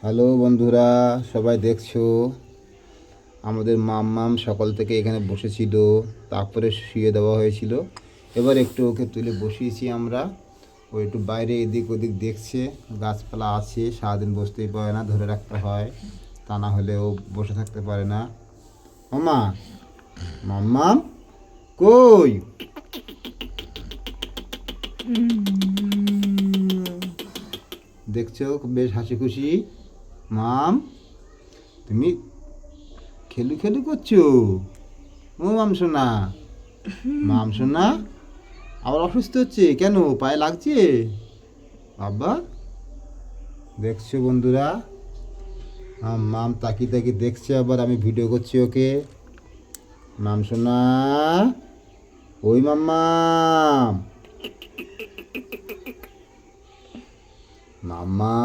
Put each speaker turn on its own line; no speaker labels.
Hello বন্ধুরা, সবাই দেখছো আমাদের মাম্মাম সকাল থেকে এখানে বসেছিল, তারপরে শুয়ে দেওয়া হয়েছিল। এবার একটু ওকে তুলে বসিয়েছি আমরা। ও একটু বাইরে এদিক ওদিক দেখছে, গাছপালা আছে, সারাদিন বসতেই পারে না, ধরে রাখতে হয়, তা না হলে ও বসে থাকতে পারে না। মাম্মা, মাম্মাম কই? দেখছো বেশ হাসি খুশি। মাম, তুমি খেলু খেলু করছো? ও মাম সোনা, মাম সোনা আবার অসুস্থ হচ্ছে কেন? পায়ে লাগছে? বাবা, দেখছো বন্ধুরা, মাম তাকিয়ে তাকিয়ে দেখছে, আবার আমি ভিডিও করছি ওকে। মাম সোনা, ওই মাম্মাম, মাম্মা।